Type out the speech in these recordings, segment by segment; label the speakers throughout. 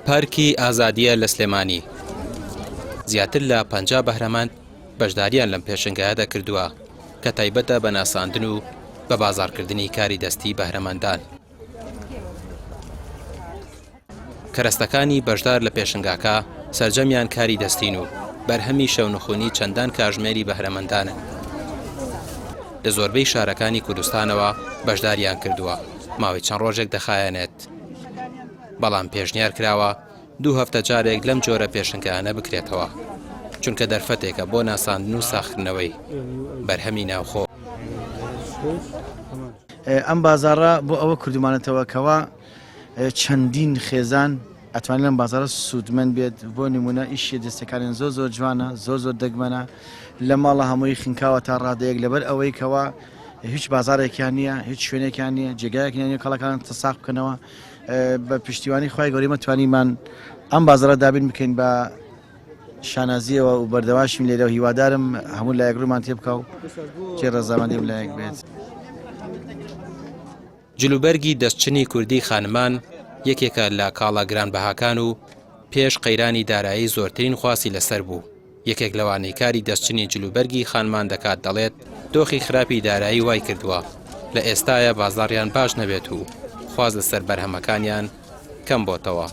Speaker 1: پارکی ئازادیە لە سلێمانی زیاتر لە 50 بەهرەمەند بەشداریان لەم پێشنگایەدا کردووە کە تایبەتە بە ناساندن و بە بازاڕکردنی کاری دەستی بەهرەمەندان. کەرەستەکانی بەشدار لە پێشنگاکە سەرجەمیان کاری دەستین و بەرهەمی شەونخوونی چەندان کاژمێری بەهرەمەندانن. لە زۆربەی شارەکانی کوردستانەوە بەشداریان کردووە، ماوەی چەند ڕۆژێک دەخایەنێت. بەڵام پێشنیار کراوە 2 هەفتە جارێک لەم جۆرە پێشنگایانە بکرێتەوە، چونکە دەرفەتێکە بۆ ناساندن و ساختنەوەی بەرهەمی ناوخۆ.
Speaker 2: ئەم بازاڕە بۆ ئەوە کردومانێتەوە کەوا چەندین خێزان ئەتوانین لەم بازارە سوودمەند بێت. بۆ نمونە ئیشی دەستەکانیان زۆر جوانە، زۆر دەگمەنە، لە ماڵە هەمووی خنکاوە تا ڕادەیەک لەبەر ئەوەی کەوا هیچ بازارێکیان نییە، هیچ شوێنێکیان نییە، جێگایەکیان نییە کەڵەکان تەساق بکەنەوە. بە پشتیوانی خی گەورەی مەتوانیمان ئەم بازارە دابین بکەین بە شانازیەوە و بەردەواشیم لێرە و هیوادارم هەموو لایەک ڕوومان تێ بکە و جێ ڕەزامەندی لایەک بێت.
Speaker 1: جلوبەرگی دەستچنی کوردی خانمان یەکێکە لە کاڵە گرانبەهاکان و پێش قەیرانی دارایی زۆرترین خواسی لەسەر بوو. یەکێک لەوانەی کاری دەستچنی جلوبەرگی خانمان دەکات دەڵێت دۆخی خراپی دارایی وای کردووە لە ئێستایە بازاڕیان باش نەبێت و خواز لەسەر بەرهەمەکانیان کەم بۆتەوە.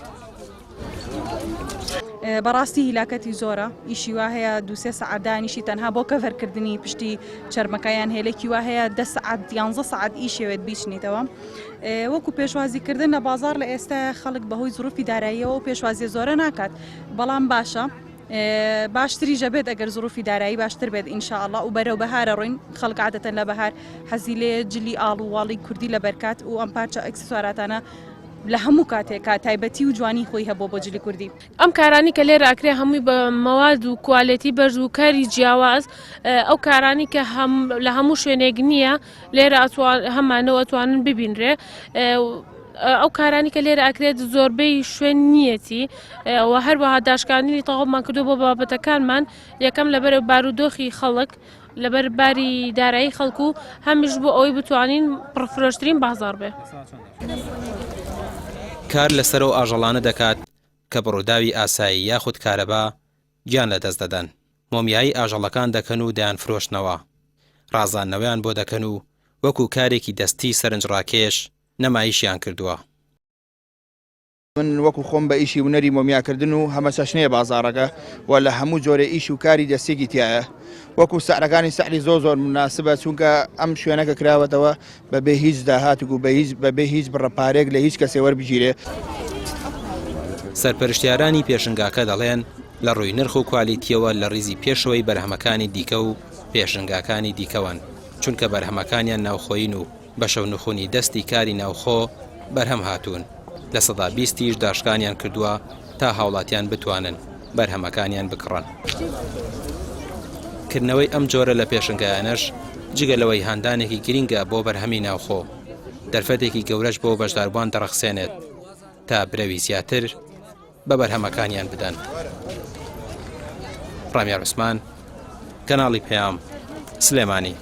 Speaker 3: بەڕاستی هیلاکەتی زۆرە، ئیشی وا هەیە 2-3 سەعات دانیشی تەنها بۆ کەڤەرکردنی پشتی چەرمەکەیان هێلێکی وا هەیە 10 سەعات 11 سەعات ئیشەوێت بیچنیتەوە. وەکو پێشوازیکردن لە بازار لە ئێستا خەڵک بەهۆی زروفی داراییەوە و پێشوازی زۆرە ناکات، بەڵام باشە باشتریژە بێت ئەگەر زروفی دارایی باشتر بێت ئینشاءالله و بەرەو بەهارە ڕۆین. خەڵک عادەتەن لە بەهار حەزی لێ جلی ئاڵ و واڵی کوردی لە بەرکات و ئەم پارچە ئەکسسواراتانە لە هەموو کاتێکا تایبەتی و جوانی خۆی هەبوو بۆ جلی کوردی.
Speaker 4: ئەم کارانی کە لێرە ئەکرێ هەمووی بە مەواد و کوالێتی بەرز و کاری جیاواز، ئەو کارانی کە لە هەموو شوێنێک نییە لێرە هەمانەوە ئەتوانن ببینرێ. ئەو کارانی کە لێرە ئەکرێت زۆربەی شوێن نیەتی و هەروەها داشکاندنی تەواومان کردو بۆ بابەتەکانمان، یەکەم لەبەر بارودۆخی خەڵک، لەبەر باری دارایی خەڵکو و هەمیش بۆ ئەوەی بتوانین پڕفرۆشترین بازار بێ.
Speaker 1: کار لەسەرەوە ئاژەڵانە دەکات کە بڕووداوی ئاسایی یاخود کارەبا گیان لەدەست دەدەن. مۆمیایی ئاژەڵەکان دەکەن و دایان فرۆشتنەوە، ڕازاندنەوەیان بۆ دەکەن و وەکو کارێکی دەستی سەرنجڕاکێش نەمایشیان کردووە.
Speaker 5: من وەکو خۆم بە ئیشی ونەری مۆمیاکردن و هەمە چەشنەیە بازارەکە و لە هەموو جۆرە ئیش و کاری دەستێکی تایە. وەکو سەعرەکانی سەعری زۆر مناسبە، چونکە ئەم شوێنەکە کراوەتەوە بەبێ هیچ داهاتێک و بەبێ هیچ بڕەپارێک لە هیچ کەسێ وەربگیرێ.
Speaker 1: سەرپەرشتیارانی پێشنگاکە دەڵێن لە ڕووی نرخ و کوالیتیەوە لە ڕیزی پێشەوەی بەرهەمەکانی دیکە و پێشنگاکانی دیکەوەن، چونکە بەرهەمەکانیان ناوخۆین و بە شەونخوونی دەستی کاری ناوخۆ بەرهەم هاتوون. لە سەدا 20 داشکانیان کردووە تا هاوڵاتیان بتوانن بەرهەمەکانیان بکڕن. کردنەوەی ئەم جۆرە لە پێشنگایانەش جگەلەوەی هاندانێکی گرینگە بۆ بەرهەمی ناوخۆ، دەرفەتێکی گەورەش بۆ بەشداربوان دەڕەخسێنێت تا برەوی زیاتر بە بەرهەمەکانیان بدەن. ڕامیار عوسمان، کەناڵی پێام، سلێمانی.